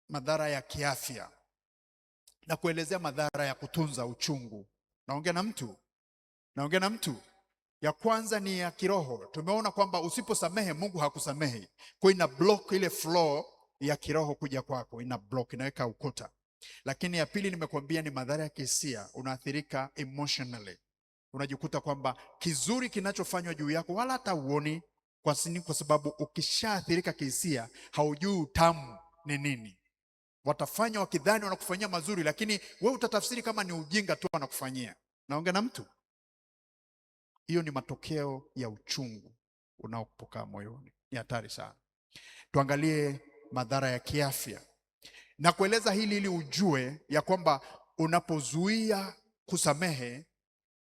madhara ya kiafya na kuelezea madhara ya kutunza uchungu. Naongea na mtu. Ya kwanza ni ya kiroho. Tumeona kwamba usiposamehe Mungu hakusamehi. Kwa ina block ile flow ya kiroho kuja kwako, ina block, inaweka ukuta. Lakini ya pili nimekuambia ni madhara ya kihisia, unaathirika emotionally. Unajikuta kwamba kizuri kinachofanywa juu yako wala hata uoni, kwa sababu ukishaathirika kihisia haujui utamu ni nini. Watafanya wakidhani wanakufanyia mazuri, lakini wewe utatafsiri kama ni ujinga tu wanakufanyia. Naongea na mtu. Hiyo ni matokeo ya uchungu unaopokaa moyoni. Ni hatari sana. Tuangalie madhara ya kiafya. Na kueleza hili ili ujue ya kwamba unapozuia kusamehe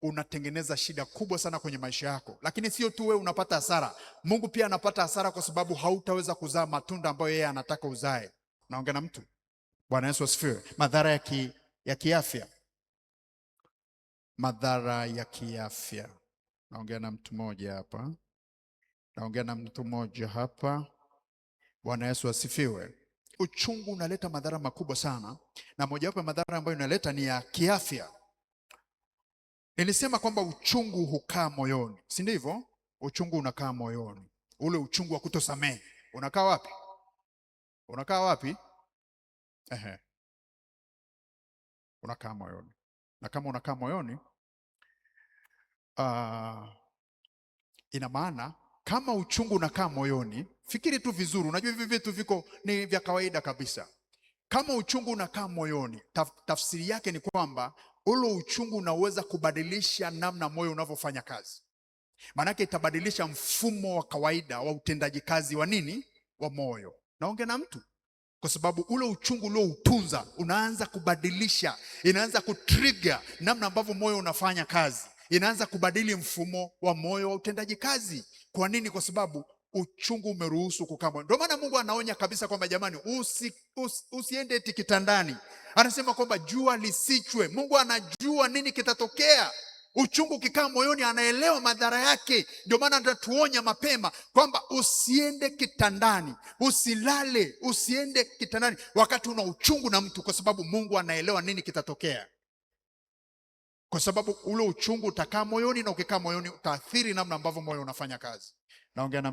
unatengeneza shida kubwa sana kwenye maisha yako. Lakini sio tu wewe unapata hasara, Mungu pia anapata hasara, kwa sababu hautaweza kuzaa matunda ambayo yeye anataka uzae. Naongea na mtu. Bwana Yesu asifiwe. Madhara ya kiafya. Madhara ya kiafya. Naongea na mtu mmoja hapa. Bwana Yesu asifiwe. Uchungu unaleta madhara makubwa sana, na mojawapo ya madhara ambayo inaleta ni ya kiafya. Nilisema kwamba uchungu hukaa moyoni, si ndivyo? Uchungu unakaa moyoni. Ule uchungu wa kutosamehe unakaa wapi? Unakaa moyoni. Na kama unakaa moyoni, ina maana kama uchungu unakaa moyoni, fikiri tu vizuri. Unajua hivi vitu ni vya kawaida kabisa. Kama uchungu unakaa moyoni, tafsiri yake ni kwamba ule uchungu unaweza kubadilisha namna moyo unavyofanya kazi. Maanake itabadilisha mfumo wa kawaida wa utendaji kazi wa nini? Wa moyo. Naongea na mtu. Kwa sababu ule uchungu ulioutunza unaanza kubadilisha, inaanza kutrigger namna ambavyo moyo unafanya kazi. Inaanza kubadili mfumo wa moyo wa utendaji kazi. Kwa nini? Kwa sababu uchungu umeruhusu kukaa moyoni. Ndio maana Mungu anaonya kabisa kwamba jamani, usiende eti kitandani. Anasema kwamba jua lisichwe. Mungu anajua nini kitatokea. Uchungu kikaa moyoni, anaelewa madhara yake. Ndio maana anatuonya mapema kwamba usiende kitandani, usiende kitandani wakati una uchungu na mtu, kwa sababu Mungu anaelewa nini kitatokea. Kwa sababu ule uchungu utakaa moyoni, na ukikaa moyoni utaathiri namna ambavyo moyo unafanya kazi. Naongea na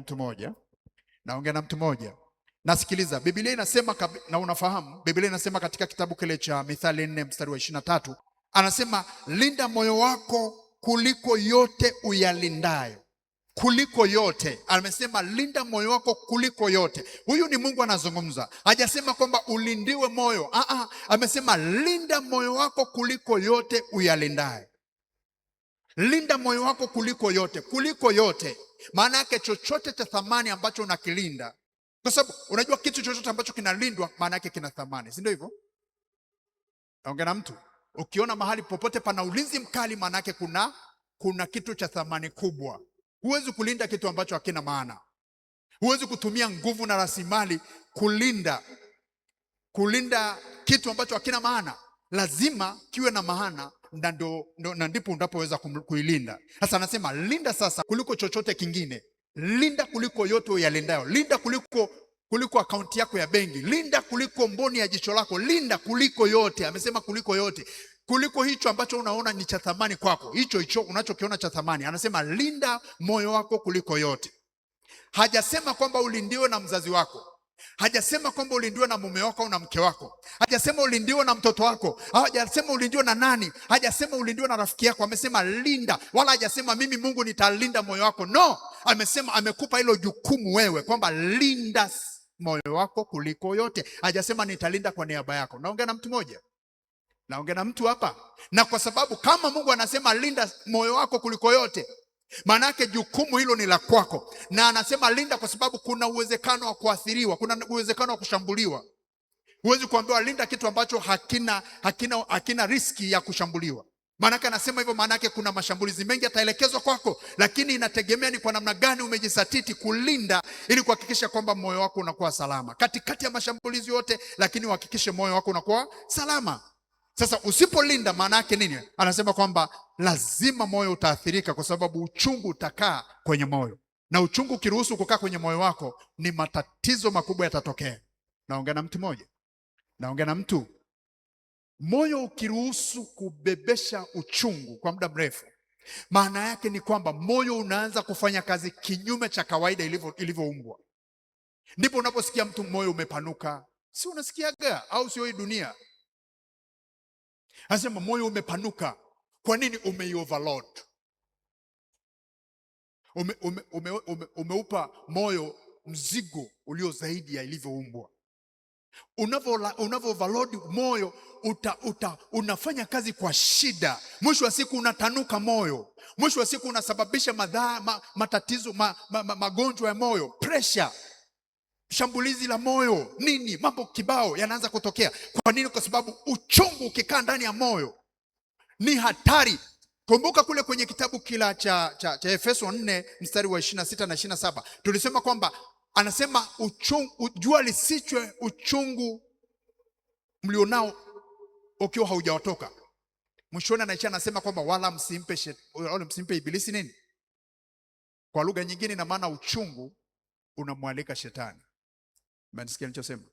mtu mmoja. Nasikiliza. Biblia inasema, na unafahamu, Biblia inasema katika kitabu kile cha Mithali 4 mstari wa 23, anasema linda moyo wako kuliko yote uyalindayo. Kuliko yote. Amesema linda moyo wako kuliko yote. Huyu ni Mungu anazungumza. Hajasema kwamba ulindiwe moyo. Amesema linda moyo wako kuliko yote uyalindayo. Linda moyo wako kuliko yote. Kuliko yote. Maana yake chochote cha thamani ambacho unakilinda. Kwa sababu unajua kitu chochote ambacho kinalindwa maana yake kina thamani. Si ndio hivyo? Naongea na mtu. Ukiona mahali popote pana ulinzi mkali maana yake kuna kitu cha thamani kubwa. Huwezi kulinda kitu ambacho hakina maana. Huwezi kutumia nguvu na rasilimali kulinda kitu ambacho hakina maana. Lazima kiwe na maana, na ndipo unapoweza kuilinda. Sasa anasema linda sasa kuliko chochote kingine. Linda kuliko yote uyalindayo. Linda kuliko akaunti yako ya benki. Linda kuliko mboni ya jicho lako. Linda kuliko yote. Amesema kuliko yote. Kuliko hicho ambacho unaona ni cha thamani kwako. Hicho unachokiona cha thamani. Anasema linda moyo wako kuliko yote. Hajasema kwamba ulindiwe na mzazi wako. Hajasema kwamba ulindiwe na mume wako au na mke wako. Hajasema ulindiwe na mtoto wako. Hajasema ulindiwe na nani. Hajasema ulindiwe na rafiki yako. Amesema linda. Wala hajasema mimi Mungu nitalinda moyo wako. No. Amesema amekupa hilo jukumu wewe kwamba linda moyo wako kuliko yote. Hajasema nitalinda kwa niaba yako. Naongea na mtu mmoja. Naongea na mtu hapa. Na kwa sababu kama Mungu anasema linda moyo wako kuliko yote, maana yake jukumu hilo ni la kwako. Na anasema linda kwa sababu kuna uwezekano wa kuathiriwa, kuna uwezekano wa kushambuliwa. Huwezi kuambiwa linda kitu ambacho hakina riski ya kushambuliwa. Maana yake anasema hivyo, maana yake kuna mashambulizi mengi yataelekezwa kwako, lakini inategemea ni kwa namna gani umejisatiti kulinda ili kuhakikisha kwamba moyo wako unakuwa salama. Katikati ya mashambulizi yote, lakini uhakikishe moyo wako unakuwa salama. Sasa usipolinda maana yake nini? Anasema kwamba lazima moyo utaathirika, kwa sababu uchungu utakaa kwenye moyo. Na uchungu ukiruhusu kukaa kwenye moyo wako, ni matatizo makubwa yatatokea. Naongea na mtu mmoja. Naongea na mtu. Moyo ukiruhusu kubebesha uchungu kwa muda mrefu, maana yake ni kwamba moyo unaanza kufanya kazi kinyume cha kawaida ilivyoumbwa. Ndipo unaposikia mtu moyo umepanuka. Si unasikiaga au sio? Hii dunia anasema moyo umepanuka. Kwa nini? Overload. Umeupa moyo mzigo ulio zaidi ya ilivyoumbwa. Unavyo overload moyo, unafanya kazi kwa shida. Mwisho wa siku unatanuka moyo. Mwisho wa siku unasababisha matatizo, magonjwa ya moyo, pressure, shambulizi la moyo, nini, mambo kibao yanaanza kutokea. Kwa nini? Kwa sababu uchungu ukikaa ndani ya moyo ni hatari. Kumbuka kule kwenye kitabu kila cha Efeso 4 mstari wa 26 na 27 tulisema kwamba anasema jua lisichwe uchungu mlionao ukiwa haujawatoka. Mwishoni anasema kwamba wala msimpe ibilisi nini? Kwa lugha nyingine na maana uchungu unamwalika shetani. Mnasikia nilichosema?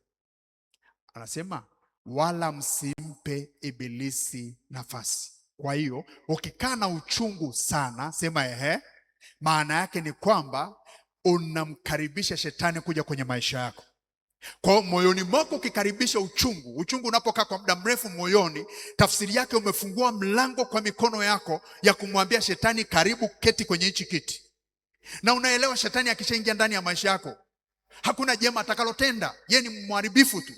Anasema wala msimpe ibilisi nafasi. Kwa hiyo ukikaa na uchungu sana, sema maana yake ni kwamba unamkaribisha shetani kuja kwenye maisha yako. Kwa hiyo moyoni mwako ukikaribisha uchungu unapokaa kwa muda mrefu moyoni, tafsiri yake umefungua mlango kwa mikono yako ya kumwambia shetani, karibu keti kwenye hichi kiti. Na unaelewa shetani akishaingia ndani ya maisha yako, hakuna jema atakalotenda. Yeye ni mharibifu tu.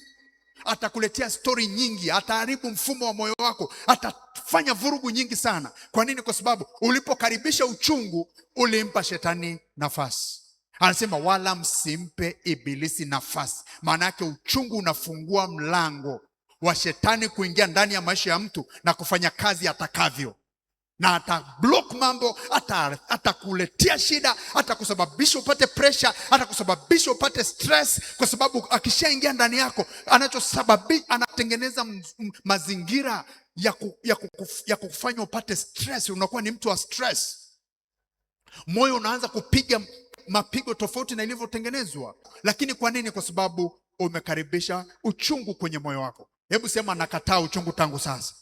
Atakuletea stori nyingi, ataharibu mfumo wa moyo wako, atafanya vurugu nyingi sana. Kwa nini? Kwa sababu ulipokaribisha uchungu ulimpa shetani nafasi. Anasema wala msimpe ibilisi nafasi. Maana yake uchungu unafungua mlango wa shetani kuingia ndani ya maisha ya mtu na kufanya kazi atakavyo, na atablock mambo, atakuletea shida, atakusababisha upate pressure, atakusababisha upate stress. Kwa sababu akishaingia ndani yako, anachosababisha anatengeneza mazingira ya kufanya upate stress. Unakuwa ni mtu wa stress. Moyo unaanza kupiga mapigo tofauti na ilivyotengenezwa. Lakini kwa nini? Kwa sababu umekaribisha uchungu kwenye moyo wako. Hebu sema, nakataa uchungu tangu sasa.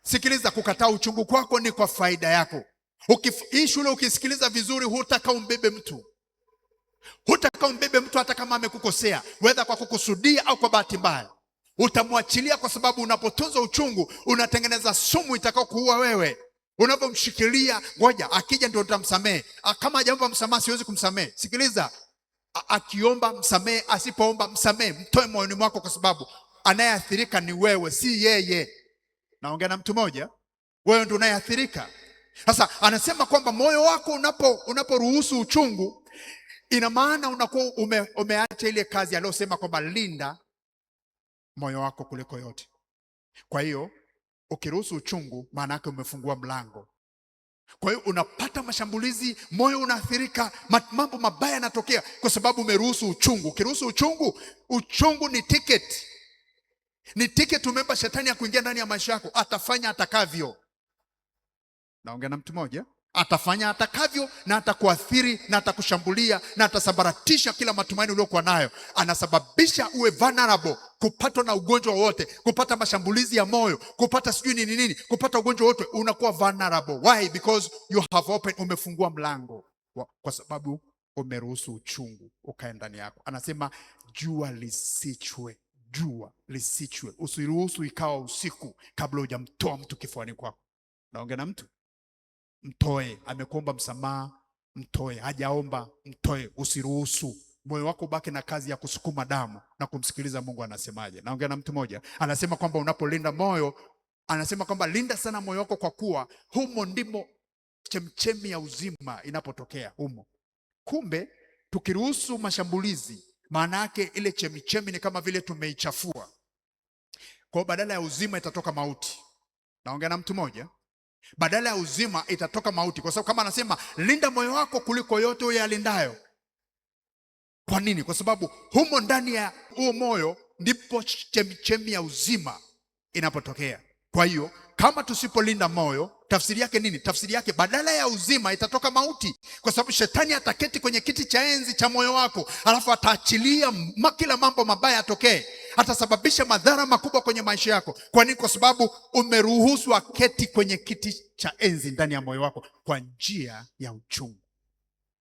Sikiliza, kukataa uchungu kwako ni kwa faida yako. Hii shule ukisikiliza vizuri, hutaka umbebe mtu. Hutaka umbebe mtu hata kama amekukosea, whether kwa kukusudia au kwa bahati mbaya. Utamwachilia kwa sababu unapotunza uchungu, unatengeneza sumu itakao kuua wewe. Unapomshikilia, ngoja akija ndio utamsamehe. Kama hajaomba msamaha, siwezi kumsamehe. Sikiliza, akiomba msamehe, asipoomba msamehe. Mtoe moyoni mwako, kwa sababu anayeathirika ni wewe, si yeye. Naongea na mtu mmoja, wewe ndio unayeathirika. Sasa anasema kwamba moyo wako unaporuhusu uchungu, ina maana unakuwa umeacha ile kazi aliyosema kwamba linda moyo wako kuliko yote. Kwa hiyo ukiruhusu uchungu, maana yake umefungua mlango. Kwa hiyo unapata mashambulizi, moyo unaathirika, mambo mabaya yanatokea kwa sababu umeruhusu uchungu. Ukiruhusu uchungu ni ticket. Ni ticket umempa shetani ya kuingia ndani ya maisha yako. Atafanya atakavyo. Naongea na mtu mmoja. Atafanya atakavyo, na atakuathiri, na atakushambulia, na atasabaratisha kila matumaini uliokuwa nayo. Anasababisha uwe vulnerable, kupatwa na ugonjwa wote, kupata mashambulizi ya moyo, kupata sijui nini, kupata ugonjwa wote, unakuwa vulnerable. Why? Because you have opened, umefungua mlango. Kwa sababu umeruhusu uchungu ukae ndani yako. Anasema jua lisichwe. Jua lisichwe. Usiruhusu ikawa usiku kabla hujamtoa mtu kifuani kwako. Naongea na mtu. Mtoe. Amekuomba msamaha, mtoe. Hajaomba, mtoe. Usiruhusu moyo wako ubaki na kazi ya kusukuma damu na kumsikiliza Mungu anasemaje. Naongea na mtu mmoja. Anasema kwamba unapolinda moyo, anasema kwamba linda sana moyo wako, kwa kuwa humo ndimo chemchemi ya uzima inapotokea humo. Kumbe tukiruhusu mashambulizi, maana yake ile chemichemi ni kama vile tumeichafua. Kwa badala ya uzima itatoka mauti. Naongea na mtu mmoja. Badala ya uzima itatoka mauti, kwa sababu kama anasema linda moyo wako kuliko yote uyalindayo. Kwa nini? Kwa sababu humo ndani ya huo moyo ndipo chemichemi ya uzima inapotokea. Kwa hiyo kama tusipolinda moyo, tafsiri yake nini? Tafsiri yake badala ya uzima itatoka mauti, kwa sababu shetani ataketi kwenye kiti cha enzi cha moyo wako, alafu ataachilia kila mambo mabaya yatokee. atasababisha madhara makubwa kwenye maisha yako. Kwa nini? Kwa sababu umeruhusu aketi kwenye kiti cha enzi ndani ya moyo wako kwa njia ya uchungu.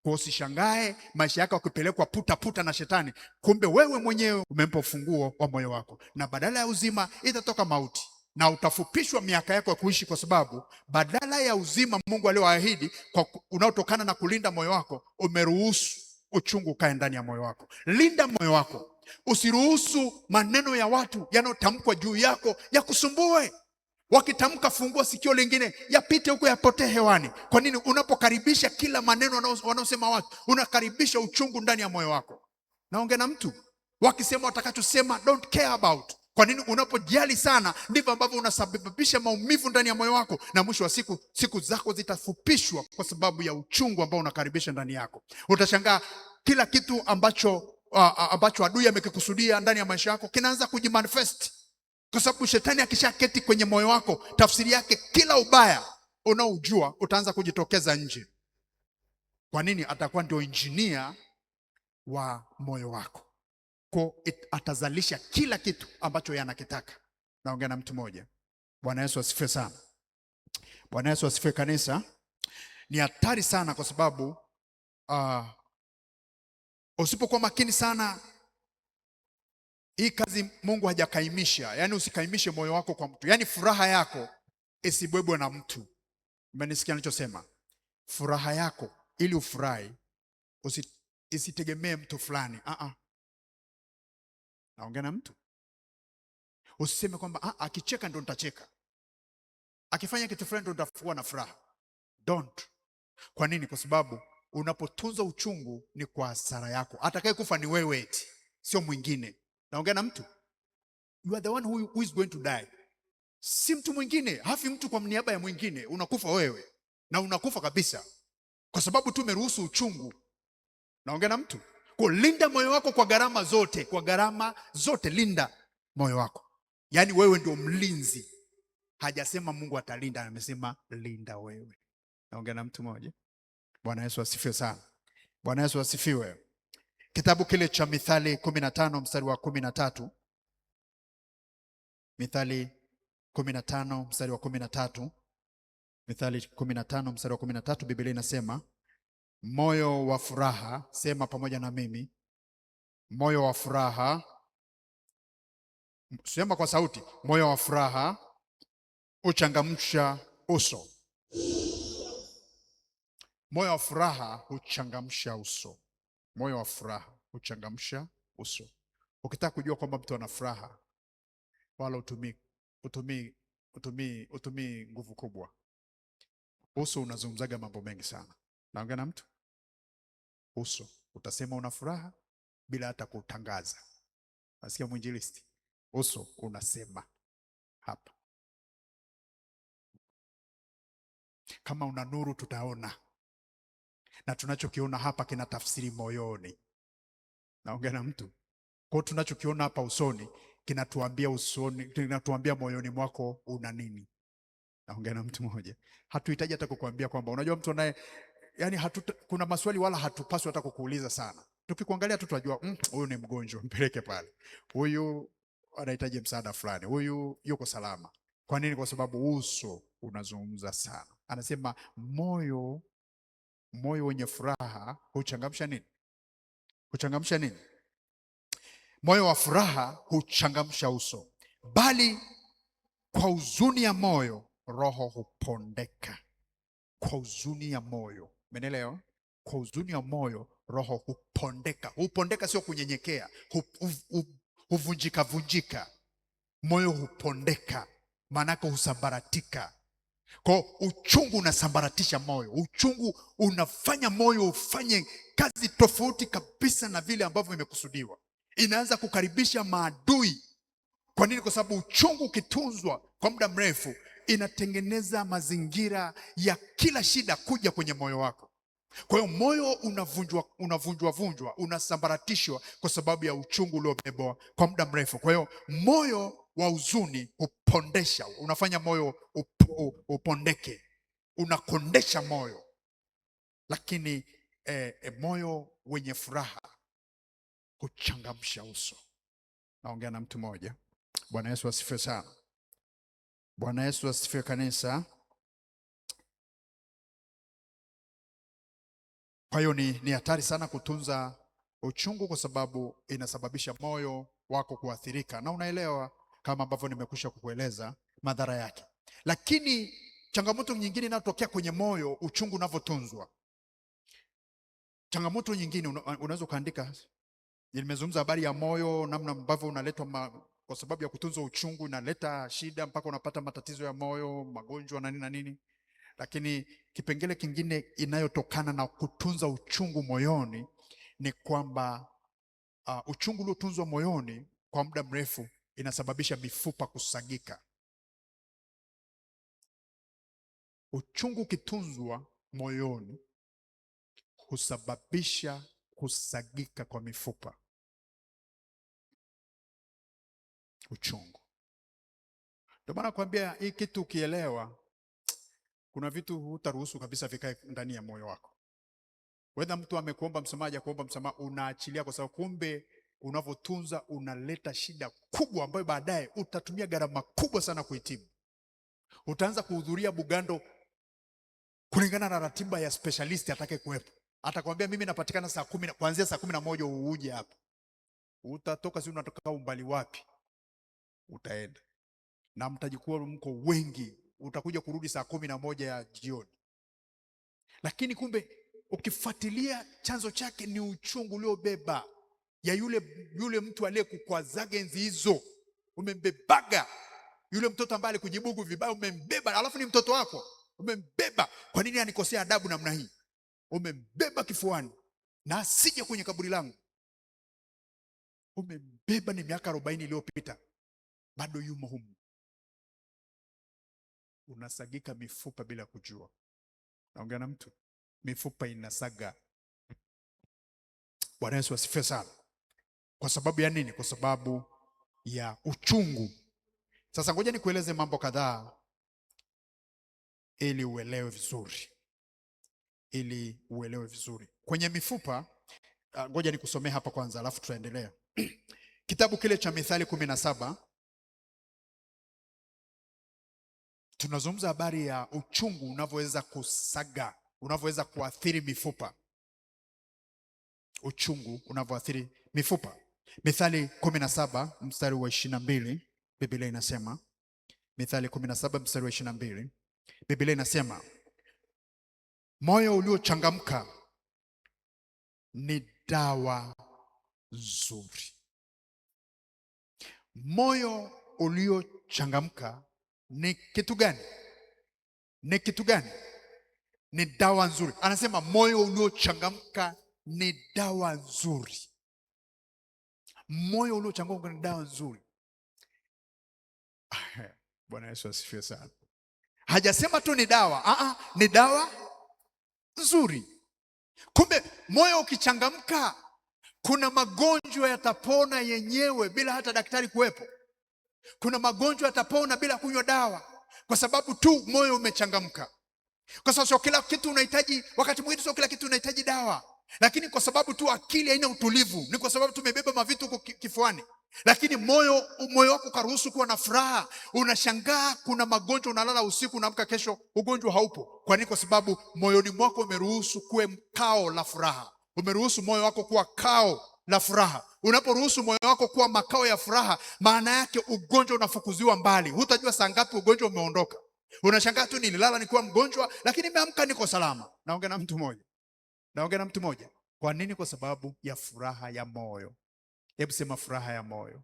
Kwa usishangae maisha yako yakipelekwa puta na shetani, kumbe wewe mwenyewe umempa ufunguo wa moyo wako, na badala ya uzima itatoka mauti, na utafupishwa miaka yako ya kuishi, kwa sababu badala ya uzima Mungu alioahidi kwa unaotokana na kulinda moyo wako, umeruhusu uchungu ukae ndani ya moyo wako. Linda moyo wako, usiruhusu maneno ya watu yanayotamkwa juu yako yakusumbue. Wakitamka, fungua sikio lingine, yapite huko, yapotee hewani. Kwa nini? Unapokaribisha kila maneno wanaosema watu, unakaribisha uchungu ndani ya moyo wako. Naongea na mtu, wakisema watakachosema, don't care about. Kwa nini? Unapojali sana, ndivyo ambavyo unasababisha maumivu ndani ya moyo wako, na mwisho wa siku zako zitafupishwa kwa sababu ya uchungu ambao unakaribisha ndani yako. Utashangaa kila kitu ambacho adui amekikusudia ndani ya maisha yako kinaanza kujimanifest, kwa sababu shetani akishaketi kwenye moyo wako, tafsiri yake kila ubaya unaojua utaanza kujitokeza nje. Kwa nini? Atakuwa ndio injinia wa moyo wako, kwa atazalisha kila kitu ambacho yanakitaka. Naongea na mtu mmoja. Bwana Yesu asifiwe sana. Bwana Yesu asifiwe kanisa. Ni hatari sana, kwa sababu usipokuwa makini sana, hii kazi Mungu hajakaimisha. Yaani usikaimishe moyo wako kwa mtu. Yaani furaha yako isibebwe na mtu. Umenisikia nilichosema? Furaha yako ili ufurahi, isitegemee mtu fulani. Naongea na mtu. Usiseme kwamba akicheka ndo nitacheka, akifanya kitu fulani ndo nitakuwa na furaha. Don't. Kwa nini? Kwa sababu unapotunza uchungu ni kwa hasara yako. Atakaye kufa ni wewe eti, sio mwingine. Naongea na mtu. You are the one who is going to die. Si mtu mwingine. Hafi mtu kwa niaba ya mwingine. Unakufa wewe, na unakufa kabisa, kwa sababu tu umeruhusu uchungu. Naongea na mtu. Kwa linda moyo wako kwa gharama zote. Kwa gharama zote linda moyo wako. Yaani wewe ndio mlinzi. Hajasema Mungu atalinda, amesema linda wewe. Naongea na mtu mmoja. Bwana Yesu asifiwe sana. Bwana Yesu asifiwe. Kitabu kile cha Mithali 15 mstari wa 13. Mithali 15 mstari wa 13. Mithali 15 mstari wa 13, Biblia inasema, moyo wa furaha, sema pamoja na mimi, moyo wa furaha, sema kwa sauti, moyo wa furaha huchangamsha uso. Moyo wa furaha huchangamsha uso. Moyo wa furaha huchangamsha uso. Ukitaka kujua kwamba mtu ana furaha, wala utumii nguvu kubwa. Uso unazungumzaga mambo mengi sana. Naongea na mtu. Uso utasema una furaha bila hata kutangaza. Nasikia mwinjilisti. Uso unasema hapa. Kama una nuru tutaona, na tunachokiona hapa kina tafsiri moyoni. Naongea na mtu. Kwa tunachokiona hapa usoni kinatuambia usoni, kinatuambia moyoni mwako una nini. Naongea na mtu mmoja. Hatuhitaji hata kukuambia kwamba unajua mtu naye, yani kuna maswali wala hatupaswi hata kukuuliza sana. Tukikuangalia tu tunajua huyu ni mgonjwa, mpeleke pale. Huyu anahitaji msaada fulani. Huyu yuko salama. Kwa nini? Kwa sababu uso unazungumza sana. Anasema moyo wenye furaha huchangamsha nini? Huchangamsha nini? Moyo wa furaha huchangamsha uso, bali kwa huzuni ya moyo roho hupondeka. Kwa huzuni ya moyo, umeelewa? Kwa huzuni ya moyo roho hupondeka. Hupondeka sio kunyenyekea, huvunjika vunjika. Moyo hupondeka, maana yake husambaratika. Kwa uchungu unasambaratisha moyo. Uchungu unafanya moyo ufanye kazi tofauti kabisa na vile ambavyo imekusudiwa. Inaanza kukaribisha maadui. Kwa nini? Kwa sababu uchungu ukitunzwa kwa muda mrefu inatengeneza mazingira ya kila shida kuja kwenye moyo wako. Kwa hiyo moyo unavunjwa, unasambaratishwa kwa sababu ya uchungu uliobebwa kwa muda mrefu. Kwa hiyo moyo wa huzuni upondesha, unafanya moyo upondeke, unakondesha moyo. Lakini moyo wenye furaha huchangamsha uso. Naongea na mtu mmoja. Bwana Yesu asifiwe sana. Bwana Yesu asifiwe kanisa. Kwa hiyo ni hatari sana kutunza uchungu, kwa sababu inasababisha moyo wako kuathirika, na unaelewa kama ambavyo nimekwisha kukueleza madhara yake. Lakini changamoto nyingine inayotokea kwenye moyo, uchungu unavyotunzwa. Changamoto nyingine unaweza kaandika, nimezungumza habari ya moyo, namna ambavyo unaletwa kwa sababu ya kutunza uchungu, inaleta shida mpaka unapata matatizo ya moyo, magonjwa na nini na nini. Lakini kipengele kingine inayotokana na kutunza uchungu moyoni ni kwamba uchungu uliotunzwa moyoni kwa muda mrefu inasababisha mifupa kusagika. Uchungu ukitunzwa moyoni husababisha kusagika kwa mifupa. Uchungu. Ndio maana nakwambia hii kitu ukielewa, kuna vitu hutaruhusu kabisa vikae ndani ya moyo wako. Whether mtu amekuomba msamaha ya kuomba msamaha, unaachilia, kwa sababu kumbe unavyotunza unaleta shida kubwa ambayo baadaye utatumia gharama kubwa sana kuitibu. Utaanza kuhudhuria Bugando kulingana na ratiba ya specialist atake kuwepo. Atakwambia mimi napatikana saa 10 kuanzia saa 11 uje hapa. Utatoka, si unatoka umbali wapi? Utaenda. Na mtajikuwa mko wengi, utakuja kurudi saa 11 ya jioni. Lakini kumbe ukifuatilia chanzo chake ni uchungu uliobeba ya yule mtu aliyekukwazaga enzi hizo. Umembebaga yule mtoto ambaye alikujibugu vibaya, umembeba, alafu ni mtoto wako. Umembeba. Kwa nini anikosea adabu namna hii? Umembeba kifuani na asije kwenye kaburi langu. Umembeba, ni miaka 40 iliyopita, bado yumo humu. Unasagika mifupa bila kujua. Naongea na mtu, mifupa inasaga. Bwana Yesu asifiwe sana. Kwa sababu ya nini? Kwa sababu ya uchungu. Sasa ngoja nikueleze mambo kadhaa ili uelewe vizuri. Kwenye mifupa, ngoja nikusomee hapa kwanza alafu tutaendelea. Kitabu kile cha Mithali 17 tunazungumza habari ya uchungu unavyoweza kusaga, unavyoweza kuathiri mifupa. Uchungu unavyoathiri mifupa. Mithali 17 mstari wa 22, Biblia inasema, Mithali 17 mstari wa 22, Biblia inasema, moyo uliochangamka ni dawa nzuri. Moyo uliochangamka ni kitu gani? Ni dawa nzuri. Anasema moyo uliochangamka ni dawa nzuri. Moyo uliochangamka ni dawa nzuri. Bwana Yesu asifiwe sana. Hajasema tu ni dawa, ni dawa nzuri. Kumbe moyo ukichangamka, kuna magonjwa yatapona yenyewe bila hata daktari kuwepo. Kuna magonjwa yatapona bila kunywa dawa, kwa sababu tu moyo umechangamka. Kwa sababu sio kila kitu unahitaji, wakati mwingine sio kila kitu unahitaji dawa, lakini kwa sababu tu akili haina utulivu, ni kwa sababu tumebeba mavitu huko kifuani. Lakini moyo wako karuhusu kuwa na furaha. Unashangaa kuna magonjwa, unalala usiku, unaamka kesho ugonjwa haupo. Kwa nini? Kwa sababu moyoni mwako umeruhusu kuwe kao la furaha. Umeruhusu moyo wako kuwa kao la furaha. Unaporuhusu moyo wako kuwa makao ya furaha, maana yake ugonjwa unafukuziwa mbali. Hutajua saa ngapi ugonjwa umeondoka. Unashangaa tu, nililala nikuwa mgonjwa lakini nimeamka niko salama. Naongea na mtu mmoja. Kwa nini? Kwa sababu ya furaha ya moyo. Hebu sema furaha ya moyo.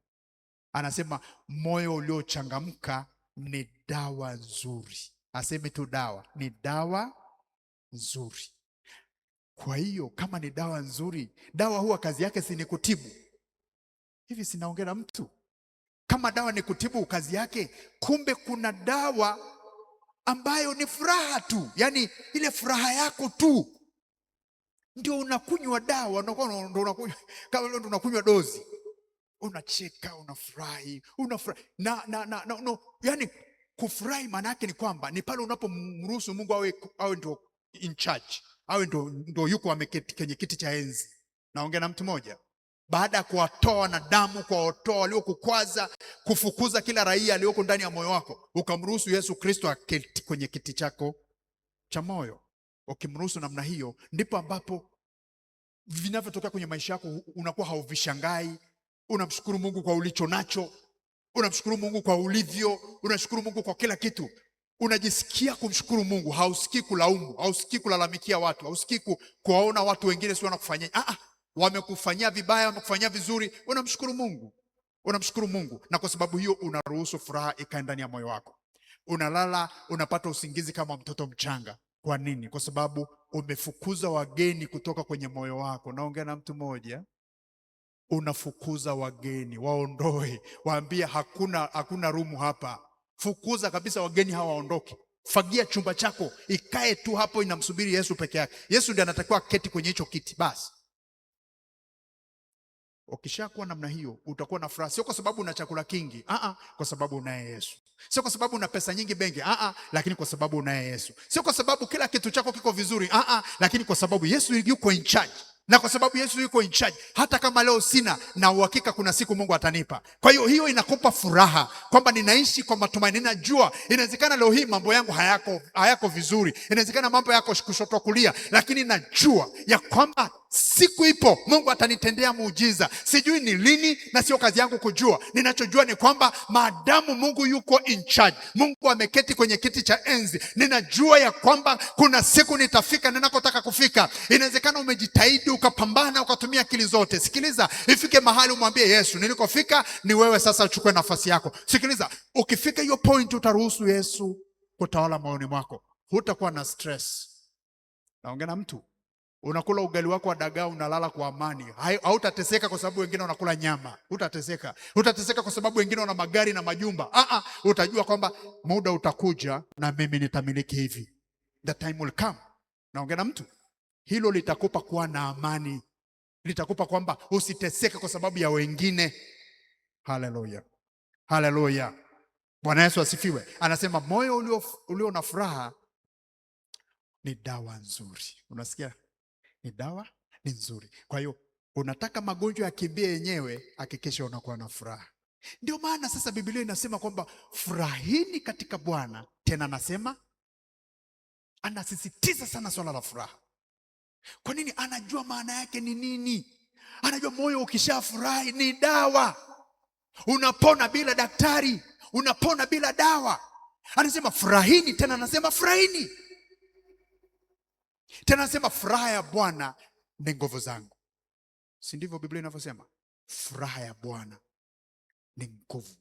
Anasema moyo uliochangamka ni dawa nzuri. Aseme tu dawa, ni dawa nzuri. Kwa hiyo kama ni dawa nzuri, dawa huwa kazi yake si ni kutibu? Hivi sinaongea na mtu? Kama dawa ni kutibu, kazi yake, kumbe kuna dawa ambayo ni furaha tu. Yaani ile furaha yako tu ndio unakunywa dawa, ndio unakunywa, kama leo unakunywa dozi. Unacheka, unafurahi. No. Yaani kufurahi maana yake ni kwamba ni pale unapomruhusu Mungu awe ndio in charge. Awe ndio yuko ameketi kwenye kiti cha enzi. Naongea na mtu mmoja. baada ya kuwatoa na damu, kuwatoa waliokukwaza, kufukuza kila raia aliyoko ndani ya moyo wako, ukamruhusu Yesu Kristo aketi kwenye kiti chako cha moyo. Ukimruhusu namna hiyo, ndipo ambapo vinavyotokea kwenye maisha yako unakuwa hauvishangai. Unamshukuru Mungu kwa ulicho nacho, unamshukuru Mungu kwa ulivyo, unashukuru Mungu kwa kila kitu. Unajisikia kumshukuru Mungu, hausikii kulaumu, hausikii kulalamikia watu, hausikii kuwaona watu wengine sio wanakufanyia. Wamekufanyia vibaya, wamekufanyia vizuri, unamshukuru Mungu. Unamshukuru Mungu, na kwa sababu hiyo unaruhusu furaha ikae ndani ya moyo wako. Unalala, unapata usingizi kama mtoto mchanga. Kwa nini? Kwa sababu umefukuza wageni kutoka kwenye moyo wako. Naongea na mtu mmoja. Unafukuza wageni, waondoe, waambie hakuna rumu hapa. Fukuza kabisa wageni hawa waondoke. Fagia chumba chako, ikae tu hapo, inamsubiri Yesu peke yake. Yesu ndiye anatakiwa keti kwenye hicho kiti basi. Ukishakuwa namna hiyo, utakuwa na furaha, sio kwa sababu una chakula kingi, kwa sababu unaye Yesu. Sio kwa sababu una pesa nyingi benki, lakini kwa sababu unaye Yesu. Sio kwa sababu kila kitu chako kiko vizuri, lakini kwa sababu Yesu yuko in charge. Na kwa sababu Yesu yuko in charge, hata kama leo sina, na uhakika kuna siku Mungu atanipa. Kwa hiyo inakupa furaha kwamba ninaishi kwa matumaini. Ninajua inawezekana leo hii mambo yangu hayako vizuri, inawezekana mambo yako kushoto kulia, lakini najua ya kwamba siku ipo Mungu atanitendea muujiza. Sijui ni lini na sio kazi yangu kujua. Ninachojua ni kwamba maadamu Mungu yuko in charge, Mungu ameketi kwenye kiti cha enzi, ninajua ya kwamba kuna siku nitafika ninakotaka kufika. Inawezekana umejitahidi, ukapambana, ukatumia akili zote. Sikiliza, ifike mahali umwambie Yesu, nilikofika ni wewe, sasa uchukue nafasi yako. Sikiliza, ukifika hiyo point utaruhusu Yesu kutawala moyoni mwako. Hutakuwa na stress. Naongea na mtu. Unakula ugali wako wa dagaa, unalala kwa amani. Hautateseka kwa sababu wengine wanakula nyama. Utateseka kwa sababu wengine wana magari na majumba. Utajua kwamba muda utakuja na mimi nitamiliki hivi. The time will come. Naongea na mtu. Hilo litakupa kuwa na amani. Litakupa kwamba usiteseke kwa sababu ya wengine. Haleluya. Haleluya. Bwana Yesu asifiwe. Anasema moyo ulio na furaha ni dawa nzuri. Unasikia? Ni dawa, ni nzuri. Kwa hiyo unataka magonjwa yakimbie yenyewe, hakikisha unakuwa na furaha. Ndio maana sasa Biblia inasema kwamba furahini katika Bwana. Tena anasema, anasisitiza sana swala la furaha. Kwa nini? Anajua maana yake ni nini. Anajua moyo ukishafurahi ni dawa. Unapona bila daktari, unapona bila dawa. Anasema furahini, tena anasema furahini. Tena anasema furaha ya Bwana ni nguvu zangu. Si ndivyo Biblia inavyosema? Furaha ya Bwana ni nguvu.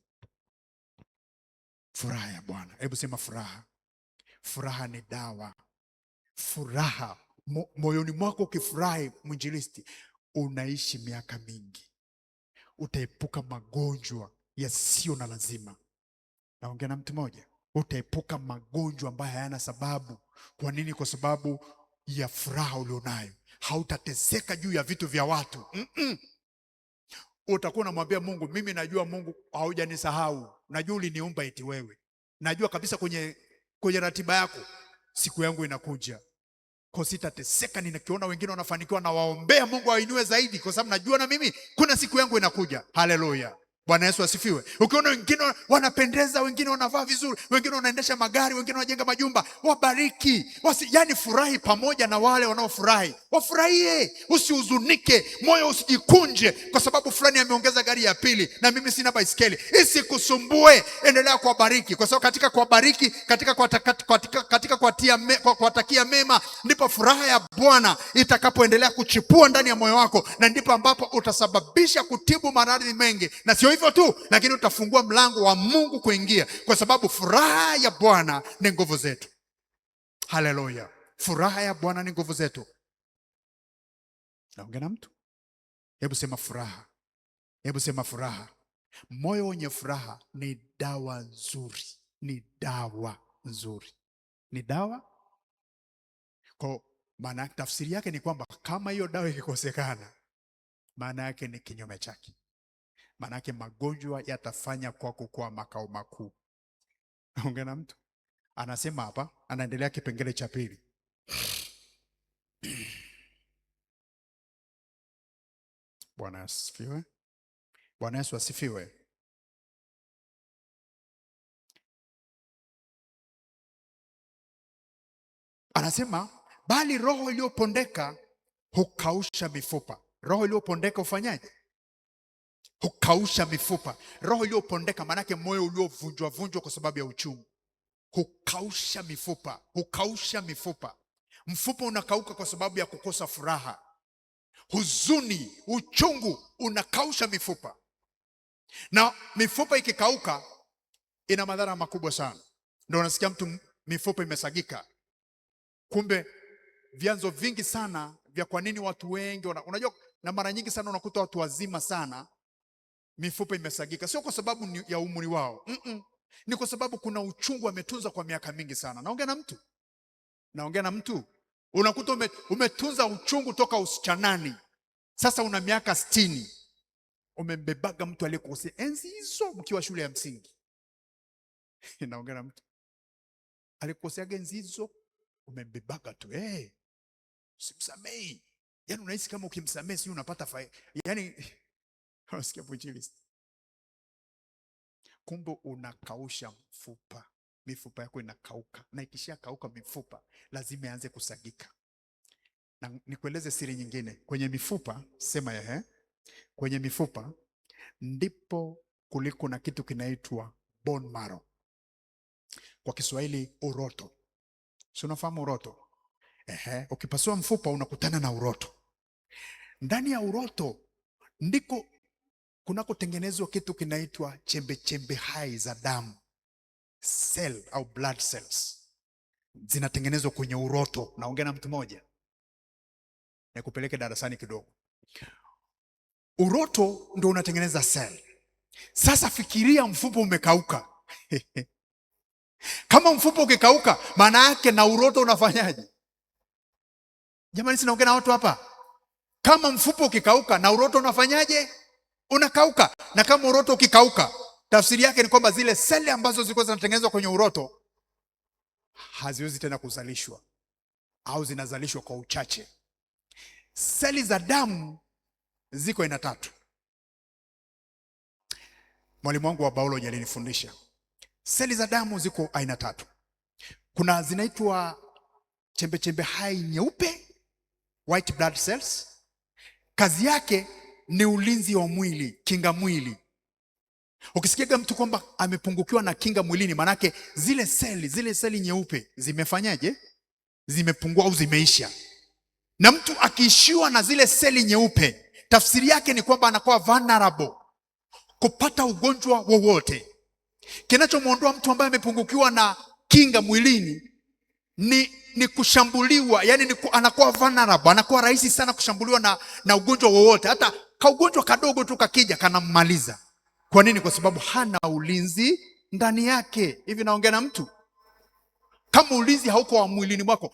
Furaha ya Bwana. Hebu sema furaha. Furaha ni dawa. Furaha. Moyoni mwako ukifurahi, mwinjilisti, unaishi miaka mingi. Utaepuka magonjwa yasiyo na lazima. Naongea na mtu mmoja. Utaepuka magonjwa ambayo hayana sababu. Kwa nini? Kwa sababu ya furaha ulionayo. Hautateseka juu ya vitu vya watu. Utakuwa unamwambia Mungu, mimi najua Mungu haujanisahau. Najua uliniumba eti wewe. Najua kabisa kwenye ratiba yako siku yangu inakuja. Kwa sitateseka ninakiona wengine wanafanikiwa, na waombea Mungu awainue zaidi, kwa sababu najua na mimi kuna siku yangu inakuja. Haleluya. Bwana Yesu asifiwe. Ukiona wengine wanapendeza, wengine wanavaa vizuri, wengine wanaendesha magari, wengine wanajenga majumba, wabariki. Yani furahi pamoja na wale wanaofurahi. Wafurahie, usihuzunike, moyo usijikunje kwa sababu fulani ameongeza gari ya pili na mimi sina baiskeli. Isikusumbue, endelea kuwabariki, kwa sababu katika kuwabariki, katika kuwatakia mema, ndipo furaha ya Bwana itakapoendelea kuchipua ndani ya moyo wako, na ndipo ambapo utasababisha kutibu maradhi mengi. Na sio hivyo tu, lakini utafungua mlango wa Mungu kuingia, kwa sababu furaha ya Bwana ni nguvu zetu. Haleluya. Furaha ya Bwana ni nguvu zetu. Naongea na mtu. Hebu sema furaha. Hebu sema furaha. Moyo wenye furaha ni dawa nzuri. Ni dawa nzuri. Ni dawa. Kwa maana tafsiri yake ni kwamba kama hiyo dawa ikikosekana, maana yake ni kinyume chake. Maana yake magonjwa yatafanya kwako kwa makao makuu. Naongea na mtu. Anasema hapa, anaendelea kipengele cha pili. Bwana asifiwe. Bwana Yesu asifiwe. Anasema bali roho iliyopondeka hukausha mifupa. Roho iliyopondeka ufanyaje? Hukausha mifupa. Roho iliyopondeka maanake moyo uliovunjwa vunjwa kwa sababu ya uchungu. Hukausha mifupa, hukausha mifupa. Mfupa unakauka kwa sababu ya kukosa furaha. Huzuni, uchungu unakausha mifupa. Na mifupa ikikauka ina madhara makubwa sana. Ndio unasikia mtu mifupa imesagika. Kumbe vyanzo vingi sana vya kwa nini watu wengi unajua, na mara nyingi sana unakuta watu wazima sana mifupa imesagika, sio kwa sababu ya umri wao. Ni kwa sababu kuna uchungu ametunza kwa miaka mingi sana. Naongea na mtu unakuta umetunza uchungu toka usichanani. Sasa una miaka 60. Umembebaga mtu aliyekukosea enzi hizo mkiwa shule ya msingi. Naongea na mtu alikukosea enzi hizo, umembebaga tu. Usimsamehi. Yaani unahisi kama ukimsamehe si unapata faida. Yaani unasikia puchilist. Kumbe unakausha mfupa. Mifupa yako inakauka. Na ikishia kauka mifupa lazima ianze kusagika. Na nikueleze siri nyingine. Kwenye mifupa, sema kwenye mifupa ndipo kuliko na kitu kinaitwa bone marrow. Kwa Kiswahili uroto. Si unafahamu uroto? Ukipasua mfupa unakutana na uroto. Ndani ya uroto ndiko kunakotengenezwa kitu kinaitwa chembe chembe hai za damu. Cell au blood cells. Zinatengenezwa kwenye uroto. Naongea na mtu mmoja. Nikupeleke darasani kidogo. Uroto ndio unatengeneza cell. Sasa fikiria mfupa umekauka. Kama mfupa ukikauka, maana yake na uroto unafanyaje? Jamani, sinaongea na watu hapa. Kama mfupa ukikauka na uroto unafanyaje? Unakauka. Na kama uroto ukikauka, tafsiri yake ni kwamba zile seli ambazo zilikuwa zinatengenezwa kwenye uroto haziwezi tena kuzalishwa au zinazalishwa kwa uchache. Seli za damu ziko aina 3. Mwalimu wangu wa biology alinifundisha. Seli za damu ziko aina 3. Kuna zinaitwa chembe chembe hai nyeupe, white blood cells. Kazi yake ni ulinzi wa mwili, kinga mwili. Ukisikia mtu kwamba amepungukiwa na kinga mwilini, manake zile seli nyeupe zimefanyaje? Zimepungua au zimeisha. Na mtu akiishiwa na zile seli nyeupe, tafsiri yake ni kwamba anakuwa vulnerable kupata ugonjwa wowote. Kinachomuondoa mtu ambaye amepungukiwa na kinga mwilini ni kushambuliwa, yani anakuwa vulnerable, anakuwa rahisi sana kushambuliwa na ugonjwa wowote. Hata kaugonjwa kadogo tu kakija kanammaliza. Kwa nini? Kwa sababu hana ulinzi ndani yake. Hivi naongea na mtu. Kama ulinzi hauko wa mwilini mwako,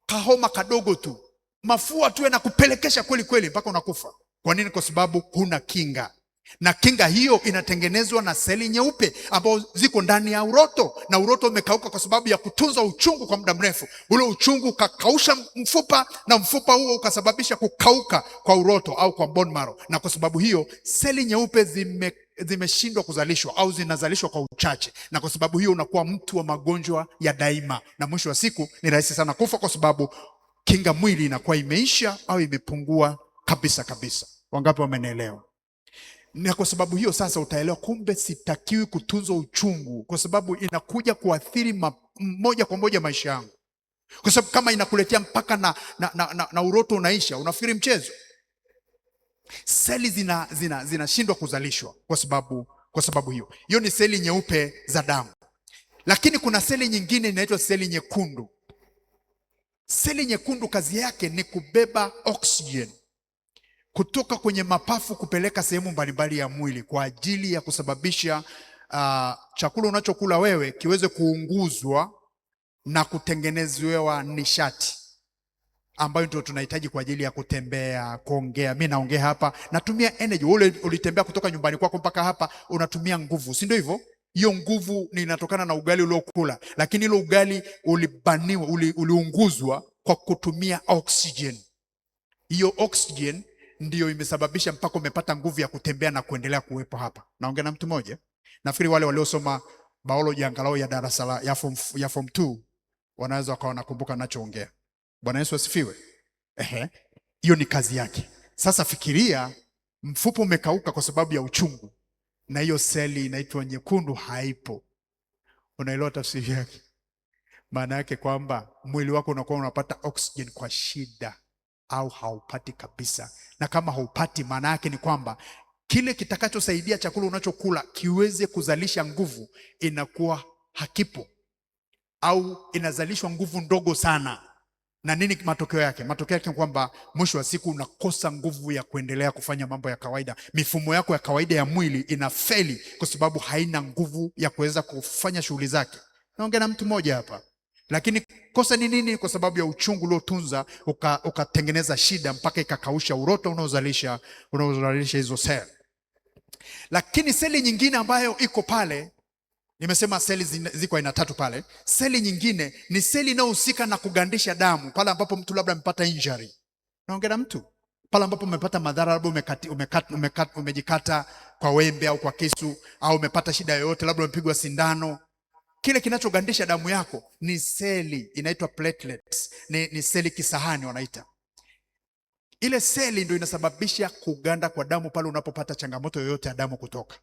kahoma kadogo tu, mafua tu yanakupelekesha kweli kweli mpaka unakufa. Kwa nini? Kwa sababu huna kinga. Na kinga hiyo inatengenezwa na seli nyeupe ambazo ziko ndani ya uroto, na uroto umekauka kwa sababu ya kutunza uchungu kwa muda mrefu. Ule uchungu ukakausha mfupa, na mfupa huo ukasababisha kukauka kwa uroto au kwa bone marrow. Na kwa sababu hiyo seli nyeupe zimeshindwa kuzalishwa au zinazalishwa kwa uchache, na kwa sababu hiyo unakuwa mtu wa magonjwa ya daima, na mwisho wa siku ni rahisi sana kufa kwa sababu kinga mwili inakuwa imeisha au imepungua kabisa kabisa. Wangapi wamenielewa? Na kwa sababu hiyo sasa utaelewa kumbe sitakiwi kutunza uchungu, kwa sababu inakuja kuathiri moja kwa moja maisha yangu. Kwa sababu kama inakuletea mpaka na uroto unaisha, unafikiri mchezo? Seli zinashindwa kuzalishwa kwa sababu hiyo ni seli nyeupe za damu. Lakini kuna seli nyingine inaitwa seli nyekundu. Seli nyekundu kazi yake ni kubeba oxygen kutoka kwenye mapafu kupeleka sehemu mbalimbali ya mwili kwa ajili ya kusababisha chakula unachokula wewe kiweze kuunguzwa na kutengenezewa nishati ambayo ndio tunahitaji kwa ajili ya kutembea, kuongea. Mimi naongea hapa, natumia energy. Wewe ulitembea kutoka nyumbani kwako mpaka hapa, unatumia nguvu, si ndio hivyo? Hiyo nguvu inatokana na ugali uliokula, lakini ile ugali uliunguzwa kwa kutumia oxygen. Hiyo oxygen ndiyo imesababisha mpaka umepata nguvu ya kutembea na kuendelea kuwepo hapa. Naongea na mtu mmoja. Nafikiri wale waliosoma biology angalau ya darasa ya form 2 wanaweza wakawa nakumbuka ninachoongea. Bwana Yesu asifiwe. Hiyo ni kazi yake. Sasa fikiria mfupa umekauka kwa sababu ya uchungu, na hiyo seli inaitwa nyekundu haipo. Unaelewa tafsiri yake? Maana yake kwamba mwili wako unakuwa unapata oxygen kwa shida au haupati kabisa. Na kama haupati, maana yake ni kwamba kile kitakachosaidia chakula unachokula kiweze kuzalisha nguvu inakuwa hakipo, au inazalishwa nguvu ndogo sana. Na nini matokeo yake? Matokeo yake ni kwamba mwisho wa siku unakosa nguvu ya kuendelea kufanya mambo ya kawaida. Mifumo yako ya kawaida ya mwili inafeli kwa sababu haina nguvu ya kuweza kufanya shughuli zake. Naongea na mtu mmoja hapa. Lakini kosa ni nini? Kwa sababu ya uchungu uliotunza ukatengeneza shida mpaka ikakausha uroto unaozalisha hizo seli. Lakini seli nyingine ambayo iko pale, nimesema seli ziko aina 3 pale. Seli nyingine ni seli inayohusika na kugandisha damu pale ambapo mtu labda amepata injury. Naongea na mtu pale ambapo umepata madhara, labda umejikata kwa wembe au kwa kisu, au umepata shida yoyote, labda umepigwa sindano. Kile kinachogandisha damu yako ni seli inaitwa platelets. Ni seli kisahani wanaita. Ile seli ndio inasababisha kuganda kwa damu pale unapopata changamoto yoyote ya damu kutoka.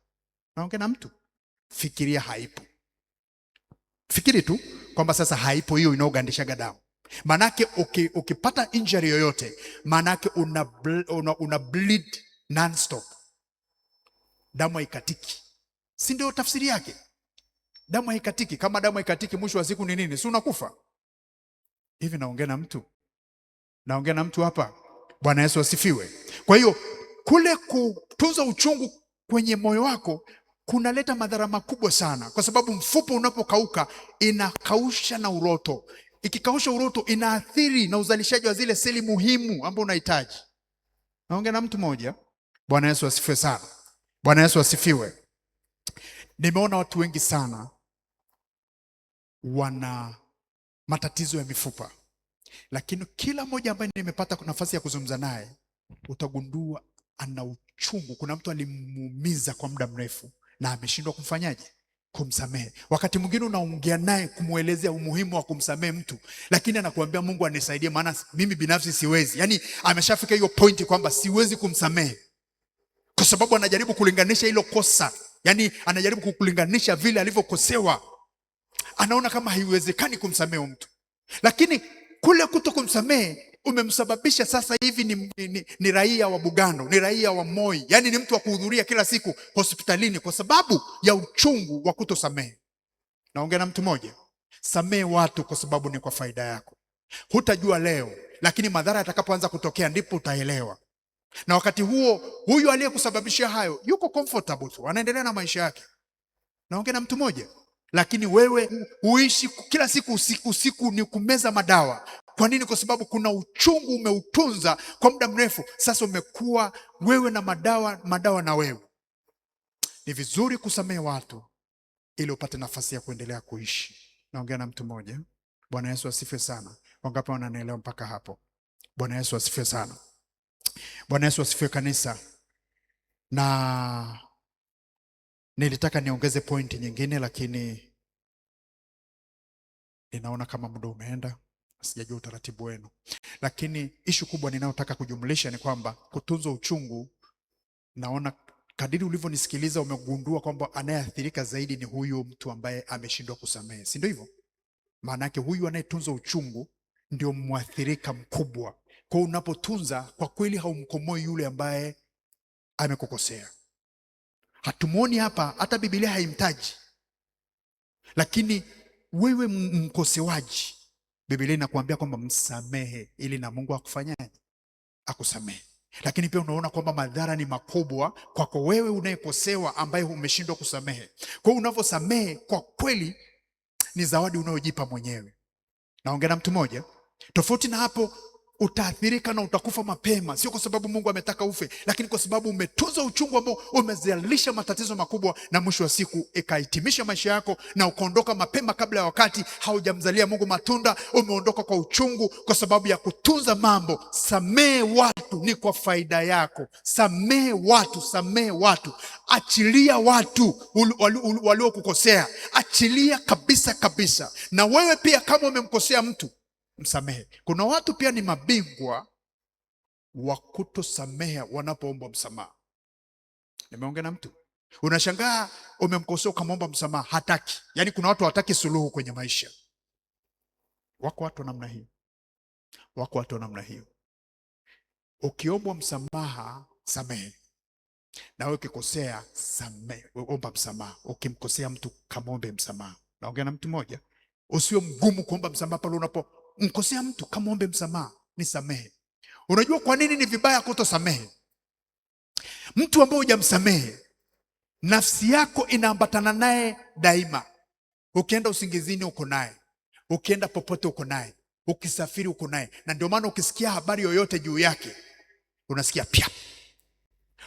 Naongea na mtu. Fikiria haipo. Fikiri tu kwamba sasa haipo hiyo inaogandishaga damu. Manake ukipata injury yoyote, manake una bleed non-stop. Damu haikatiki. Si ndio tafsiri yake? Damu haikatiki. Kama damu haikatiki, mwisho wa siku ni nini? Si unakufa. Hivi naongea na mtu? Naongea na mtu hapa? Bwana Yesu asifiwe. Kwa hiyo kule kutunza uchungu kwenye moyo wako kunaleta madhara makubwa sana, kwa sababu mfupa unapokauka inakausha na uroto. Ikikausha uroto inaathiri na uzalishaji wa zile seli muhimu ambazo unahitaji. Naongea na mtu mmoja? Bwana Yesu asifiwe sana. Bwana Yesu asifiwe. Nimeona watu wengi sana wana matatizo ya mifupa, lakini kila mmoja ambaye nimepata nafasi ya kuzungumza naye utagundua ana uchungu. Kuna mtu alimuumiza kwa muda mrefu na ameshindwa kumfanyaje? Kumsamehe. Wakati mwingine unaongea naye kumuelezea umuhimu wa kumsamehe mtu, lakini anakuambia Mungu anisaidie, maana mimi binafsi siwezi. Yaani ameshafika hiyo pointi kwamba siwezi kumsamehe, kwa sababu anajaribu kulinganisha hilo kosa. Yaani anajaribu kukulinganisha vile alivyokosewa. Anaona kama haiwezekani kumsamehe mtu. Lakini kule kutokumsamehe umemsababisha sasa hivi ni raia wa Bugando, ni raia wa Moi. Yaani ni mtu wa kuhudhuria kila siku hospitalini kwa sababu ya uchungu wa kutosamehe. Naongea na mtu mmoja? Samehe watu kwa sababu ni kwa faida yako. Hutajua leo, lakini madhara yatakapoanza kutokea ndipo utaelewa. Na wakati huo huyu aliyekusababishia hayo yuko comfortable tu, anaendelea na maisha yake. Naongea na mtu mmoja? Lakini wewe uishi kila siku usiku ni kumeza madawa. Kwa nini? Kwa sababu kuna uchungu umeutunza kwa muda mrefu. Sasa umekuwa wewe na madawa na wewe. Ni vizuri kusamehe watu ili upate nafasi ya kuendelea kuishi. Naongea na mtu mmoja? Bwana Yesu asifiwe sana. Wangapi wananielewa mpaka hapo? Bwana Yesu asifiwe sana. Bwana Yesu asifiwe kanisa. Na nilitaka niongeze pointi nyingine, lakini ninaona kama muda umeenda. Sijajua utaratibu wenu. Lakini ishu kubwa ninayotaka kujumlisha ni kwamba kutunza uchungu, naona kadiri ulivyonisikiliza umegundua kwamba anayeathirika zaidi ni huyu mtu ambaye ameshindwa kusamehe. Si ndio hivyo? Maana yake huyu anayetunza uchungu ndio mwathirika mkubwa. Kwa hiyo unapotunza, kwa kweli haumkomoi yule ambaye amekukosea. Hatumuoni hapa, hata Biblia haimtaji. Lakini wewe mkosewaji, Biblia inakuambia kwamba msamehe ili na Mungu akufanyaje? Akusamehe. Lakini pia unaona kwamba madhara ni makubwa kwako wewe unayekosewa, ambaye umeshindwa kusamehe. Kwa hiyo unavyosamehe kwa kweli ni zawadi unayojipa mwenyewe. Naongea na mtu mmoja? Tofauti na hapo, utaathirika na utakufa mapema, sio kwa sababu Mungu ametaka ufe, lakini kwa sababu umetunza uchungu ambao umezalisha matatizo makubwa, na mwisho wa siku ikahitimisha maisha yako na ukaondoka mapema kabla ya wakati. Haujamzalia Mungu matunda, umeondoka kwa uchungu kwa sababu ya kutunza mambo. Samehe watu, ni kwa faida yako. Samehe watu, samehe watu. Achilia watu waliokukosea, achilia kabisa kabisa. Na wewe pia kama umemkosea mtu, msamehe. Kuna watu pia ni mabingwa wa kutosamehe wanapoombwa msamaha. Nimeongea na mtu, unashangaa umemkosea ukamwomba msamaha, hataki. Yaani kuna watu hawataki suluhu kwenye maisha. Wako watu namna hiyo, wako watu namna hiyo. Ukiombwa msamaha, samehe. Na wewe ukikosea, samehe, omba msamaha. Ukimkosea mtu, kamwombe msamaha. Naongea na mtu mmoja, usiwe mgumu kuomba msamaha pale unapomkosea mtu. Kamwombe msamaha, nisamehe. Unajua kwa nini ni vibaya kutosamehe? Mtu ambaye hujamsamehe, nafsi yako inaambatana naye daima. Ukienda usingizini uko naye, ukienda popote uko naye, ukisafiri uko naye. Na ndio maana ukisikia habari yoyote juu yake, unasikia pia.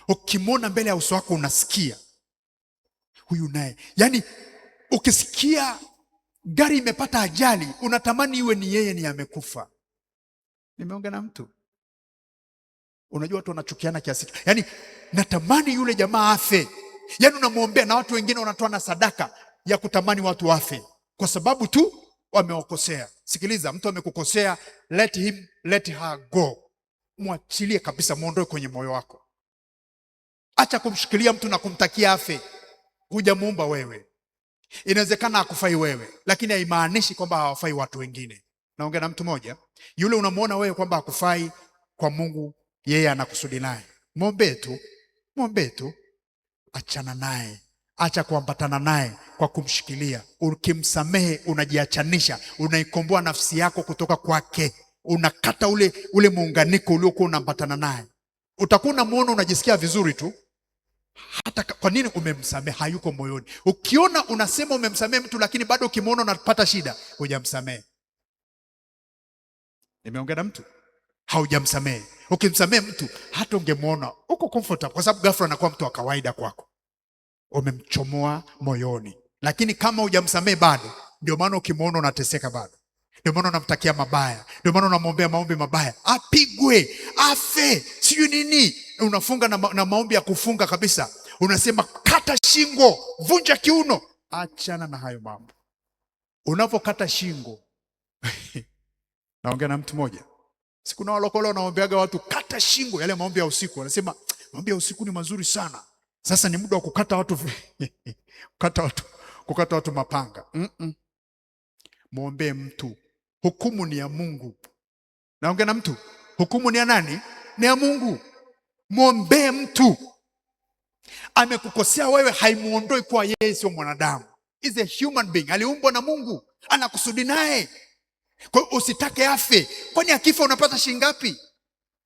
Ukimwona mbele ya uso wako, unasikia huyu naye. Yaani ukisikia gari imepata ajali, unatamani iwe ni yeye, ni amekufa. Nimeongea na mtu. Unajua watu wanachukiana kiasi. Yaani natamani yule jamaa afe. Yaani unamwombea, na watu wengine wanatoa na sadaka ya kutamani watu wafe kwa sababu tu wamewakosea. Sikiliza, mtu amekukosea, let him, let her go. Mwachilie kabisa, muondoe kwenye moyo wako. Acha kumshikilia mtu na kumtakia afe. Hujamuumba wewe. Inawezekana hakufai wewe, lakini haimaanishi kwamba hawafai watu wengine. Naongea na mtu mmoja, yule unamuona wewe kwamba hakufai, kwa Mungu yeye anakusudi naye. Muombe tu, muombe tu. Achana naye, acha kuambatana naye kwa kumshikilia. Ukimsamehe unajiachanisha, unaikomboa nafsi yako kutoka kwake. Unakata ule muunganiko uliokuwa unaambatana naye. Utakuwa unamuona unajisikia vizuri tu. Hata kwa nini umemsamehe, hayuko moyoni. Ukiona unasema umemsamehe mtu lakini bado ukimwona unapata shida, hujamsamehe. Nimeongea na mtu, haujamsamehe. Ukimsamehe mtu hata ungemwona uko comfortable, kwa sababu ghafla anakuwa mtu wa kawaida kwako. Umemchomoa moyoni. Lakini kama hujamsamehe bado, ndio maana ukimwona unateseka bado. Ndio maana unamtakia mabaya, ndio maana unamwombea maombi mabaya, apigwe, afe, sijui nini. Unafunga na maombi ya kufunga kabisa. Unasema kata shingo, vunja kiuno. Achana na hayo mambo. Unapokata shingo naongea na mtu mmoja. Siku na walokole wanaombeaga watu kata shingo, yale maombi ya usiku. Wanasema maombi ya usiku ni mazuri sana. Sasa ni muda wa kukata watu kukata watu mapanga. Muombe mtu. Hukumu ni ya Mungu. Naongea na mtu. Hukumu ni ya nani? Ni ya Mungu. Muombe mtu. Amekukosea wewe, haimuondoi kwa yeye sio mwanadamu. Is a human being. Aliumbwa na Mungu. Anakusudi naye. Kwa hiyo usitake afe. Kwani akifa unapata shilingi ngapi?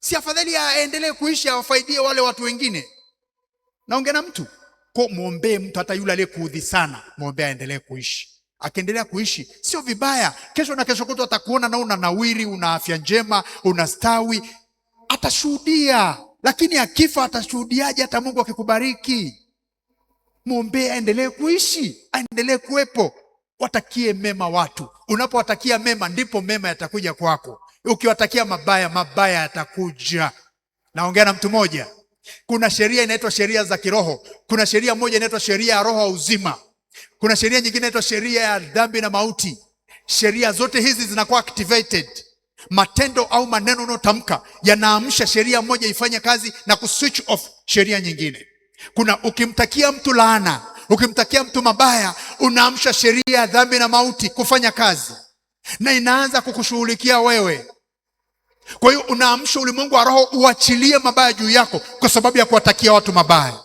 Si afadhali aendelee kuishi, awafaidie wale watu wengine? Naongea na mtu. Kwa muombe mtu, hata yule aliyekuudhi sana, muombe aendelee kuishi. Akiendelea kuishi sio vibaya. Kesho na kesho kutwa atakuona na una nawiri, una afya njema, unastawi, atashuhudia. Lakini akifa atashuhudiaje hata Mungu akikubariki? Muombe aendelee kuishi, aendelee kuwepo. Watakie mema watu. Unapowatakia mema ndipo mema yatakuja kwako. Ukiwatakia mabaya, mabaya yatakuja. Naongea na mtu mmoja. Kuna sheria inaitwa sheria za kiroho. Kuna sheria moja inaitwa sheria ya roho wa uzima. Kuna sheria nyingine inaitwa sheria ya dhambi na mauti. Sheria zote hizi zinakuwa activated. Matendo au maneno unayotamka yanaamsha sheria moja ifanye kazi na kuswitch off sheria nyingine. Kuna ukimtakia mtu laana, ukimtakia mtu mabaya, unaamsha sheria ya dhambi na mauti kufanya kazi, na inaanza kukushughulikia wewe. Kwa hiyo unaamsha ulimwengu wa roho uachilie mabaya juu yako kwa sababu ya kuwatakia watu mabaya.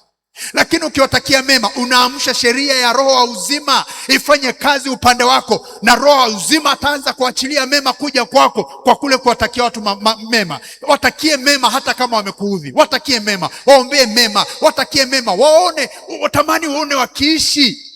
Lakini ukiwatakia mema, unaamsha sheria ya roho wa uzima ifanye kazi upande wako, na roho wa uzima ataanza kuachilia mema kuja kwako kwa kule kuwatakia watu mema. Watakie mema hata kama wamekuudhi. Watakie mema, waombee mema, watakie mema, waone, watamani waone wakiishi.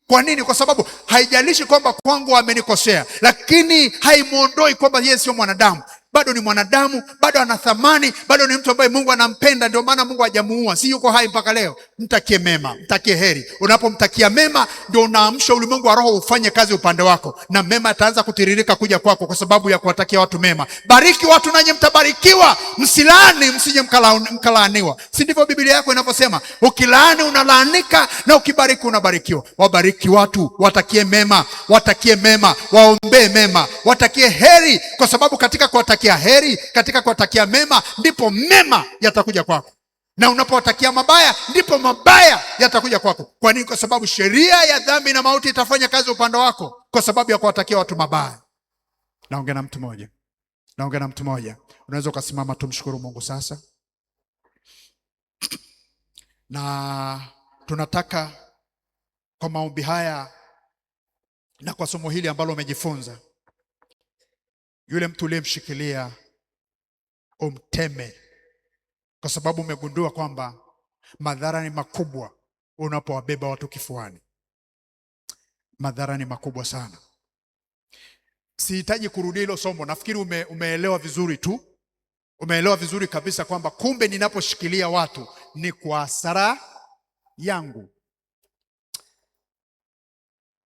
Kwa nini? Kwa sababu haijalishi kwamba kwangu amenikosea, lakini haimuondoi kwamba yeye sio mwanadamu. bado ni mwanadamu, bado ana thamani, bado ni mtu ambaye Mungu anampenda. Ndio maana Mungu hajamuua, si yuko hai mpaka leo. Mtakie mema, mtakie heri. Unapomtakia mema, ndio unaamsha ulimwengu wa roho ufanye kazi upande wako, na mema yataanza kutiririka kuja kwako kwa sababu ya kuwatakia watu mema. Bariki watu nanyi mtabarikiwa, msilaani msije mkalaaniwa. Si ndivyo Biblia yako inavyosema? Ukilaani unalaanika na ukibariki unabarikiwa. Wabariki watu, watakie mema, watakie mema, waombee mema, watakie heri, kwa sababu katika kuwatakia heri, katika kuwatakia mema, ndipo mema yatakuja kwako. Na unapowatakia mabaya, ndipo mabaya yatakuja kwako. Kwa nini? Kwa sababu sheria ya dhambi na mauti itafanya kazi upande wako kwa sababu ya kuwatakia watu mabaya. Naongea na mtu mmoja. Unaweza ukasimama, tumshukuru Mungu sasa. Na tunataka kwa maombi haya na kwa somo hili ambalo umejifunza, yule mtu uliyemshikilia umteme, kwa sababu umegundua kwamba madhara ni makubwa unapowabeba watu kifuani. Madhara ni makubwa sana. Sihitaji kurudia hilo somo. Nafikiri umeelewa vizuri tu. Umeelewa vizuri kabisa kwamba kumbe ninaposhikilia watu ni kwa hasara yangu.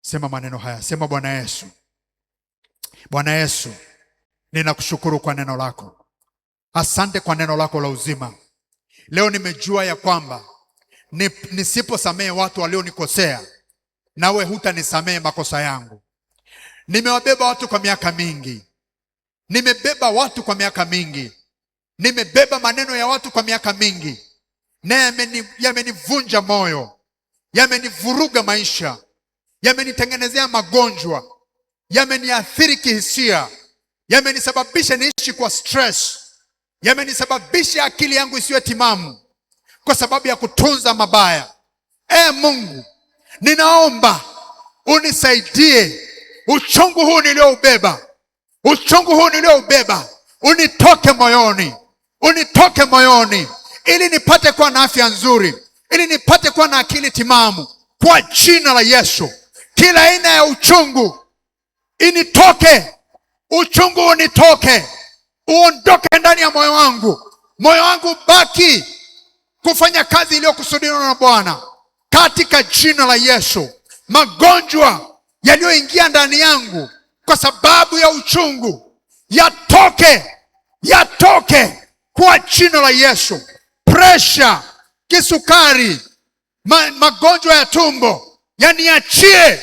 Sema maneno haya. Sema, Bwana Yesu. Bwana Yesu, ninakushukuru kwa neno lako. Asante kwa neno lako la uzima. Leo nimejua ya kwamba nisiposamehe watu walionikosea, nawe hutanisamehe makosa yangu. Nimewabeba watu kwa miaka mingi. Nimebeba watu kwa miaka mingi. Nimebeba maneno ya watu kwa miaka mingi. Na yamenivunja moyo. Yamenivuruga maisha. Yamenitengenezea magonjwa. Yameniathiri kihisia. Yamenisababisha niishi kwa stress. Yamenisababisha akili yangu isiwe timamu kwa sababu ya kutunza mabaya. Mungu, ninaomba unisaidie. Uchungu huu nilioubeba unitoke moyoni, ili nipate kuwa na afya nzuri, ili nipate kuwa na akili timamu, kwa jina la Yesu. Kila aina ya uchungu initoke. Uchungu unitoke, uondoke ndani ya moyo wangu. Moyo wangu baki kufanya kazi iliyokusudiwa na Bwana, katika jina la Yesu. Magonjwa yaliyoingia ndani yangu kwa sababu ya uchungu yatoke kwa jina la Yesu. Pressure, kisukari, magonjwa ya tumbo yaniachie,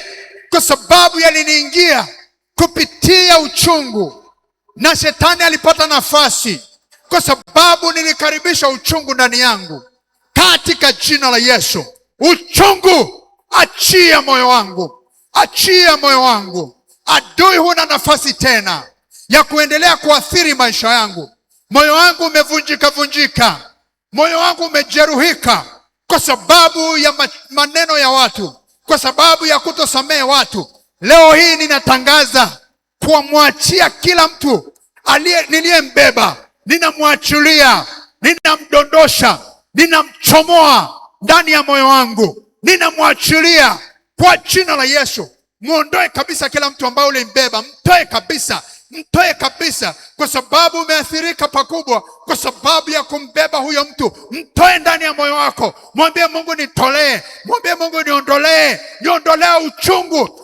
kwa sababu yaliniingia kupitia uchungu, na shetani alipata nafasi kwa sababu nilikaribisha uchungu ndani yangu, katika jina la Yesu. Uchungu, achia moyo wangu, achia moyo wangu. Adui huna nafasi tena ya kuendelea kuathiri maisha yangu. Moyo wangu umevunjika, moyo wangu umejeruhika kwa sababu ya maneno ya watu, kwa sababu ya kutosamehe watu. Leo hii ninatangaza kuamwachia kila mtu niliyembeba. Ninamwachilia, ninamdondosha, ninamchomoa ndani ya moyo wangu, ninamwachilia kwa jina la Yesu. Muondoe kabisa kila mtu ambaye ulimbeba, mtoe kabisa, kwa sababu umeathirika pakubwa kwa sababu ya kumbeba huyo mtu. Mtoe ndani ya moyo wako, mwambie Mungu nitolee, mwambie Mungu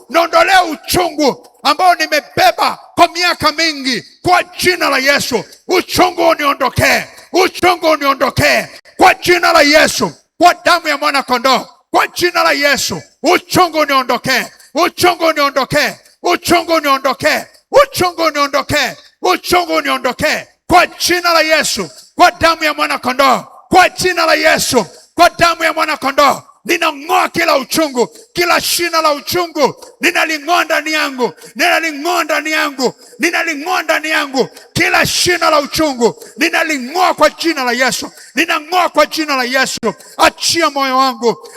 niondolee uchungu ambao nimebeba kwa miaka mingi, kwa jina la Yesu. Uchungu uniondokee kwa jina la Yesu, kwa damu ya mwana kondoo, kwa jina la Yesu. Uchungu uniondokee kwa jina la Yesu, kwa damu ya mwana kondoo, kwa jina la Yesu, kwa damu ya mwana kondoo. Ninang'oa kila uchungu, kila shina la uchungu ninaling'oa ndani yangu, kila shina la uchungu ninaling'oa kwa jina la Yesu,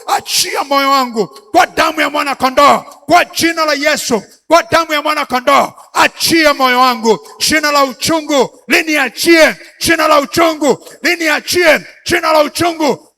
Achia moyo wangu kwa damu ya mwana kondoo, kwa jina la Yesu, kwa damu ya mwana kondoo. Achia moyo wangu, shina la uchungu liniachie, shina la uchungu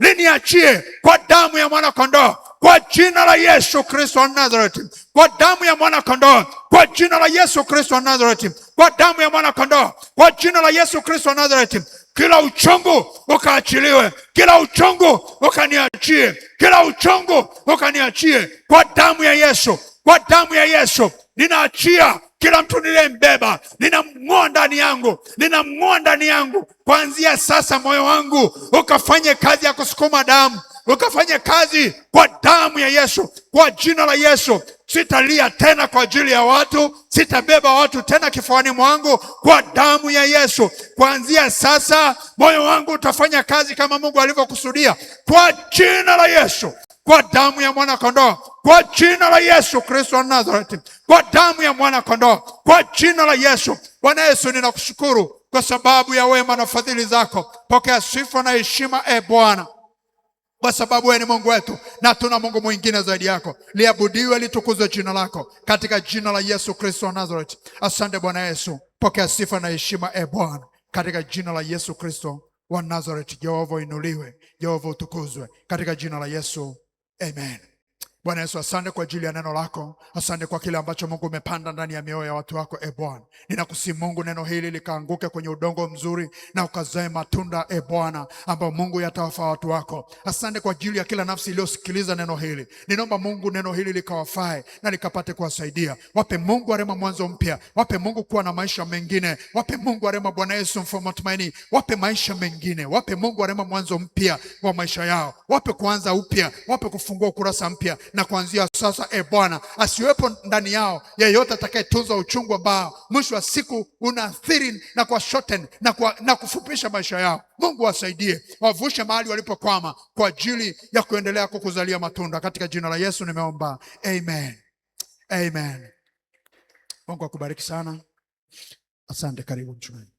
liniachie, kwa damu ya mwana kondoo, kwa jina la Yesu Kristo wa Nazareti, kwa damu ya mwana kondoo, kwa jina la Yesu Kristo wa Nazareti, kwa damu ya mwana kondoo, kwa jina la Yesu Kristo wa Nazareti. Kila uchungu ukaachiliwe, kila uchungu ukaniachie, kila uchungu ukaniachie kwa damu ya Yesu, kwa damu ya Yesu. Ninaachia kila mtu niliyembeba, ninamng'oa ndani yangu, ninamng'oa ndani yangu. Kuanzia sasa moyo wangu ukafanye kazi ya kusukuma damu, ukafanye kazi kwa damu ya Yesu, kwa jina la Yesu. Sitalia tena kwa ajili ya watu, sitabeba watu tena kifuani mwangu, kwa damu ya Yesu. Kuanzia sasa moyo wangu utafanya kazi kama Mungu alivyokusudia, kwa jina la Yesu, kwa damu ya mwana kondoo, kwa jina la Yesu Kristo wa Nazareti, kwa damu ya mwana kondoo, kwa jina la Yesu. Bwana Yesu, ninakushukuru kwa sababu ya wema na fadhili zako. Pokea sifa na heshima, Bwana, kwa sababu wewe ni Mungu wetu na tuna Mungu mwingine zaidi yako. Liabudiwe, litukuzwe jina lako, katika jina la Yesu Kristo wa Nazareti. Asante Bwana Yesu, pokea sifa na heshima, Bwana, katika jina la Yesu Kristo wa Nazareti. Jehova inuliwe, Jehova utukuzwe, katika jina la Yesu. Amen. Bwana Yesu, asante kwa ajili ya neno lako. Asante kwa kile ambacho Mungu umepanda ndani ya mioyo ya watu wako. Bwana, ninakusihi Mungu, neno hili likaanguke kwenye udongo mzuri na ukazae matunda, Bwana, ambao Mungu yatawafaa watu wako. Asante kwa ajili ya kila nafsi iliyosikiliza neno hili. Ninaomba Mungu, neno hili likawafae na likapate kuwasaidia. Wape Mungu wa rehema mwanzo mpya. Wape Mungu kuwa na maisha mengine. Wape Mungu wa rehema, Bwana Yesu, mfalme wa tumaini. Wape maisha mengine. Wape Mungu wa rehema mwanzo mpya wa maisha yao. Wape kuanza upya. Wape kufungua ukurasa mpya. Na kuanzia sasa, Bwana, asiwepo ndani yao yeyote atakayetunza uchungu ambao mwisho wa siku unaathiri na kwa shorten na kufupisha maisha yao. Mungu wasaidie, wavushe mahali walipokwama kwa ajili ya kuendelea kukuzalia matunda. Katika jina la Yesu nimeomba. Amen. Amen. Mungu akubariki sana. Asante. Karibu mchungaji.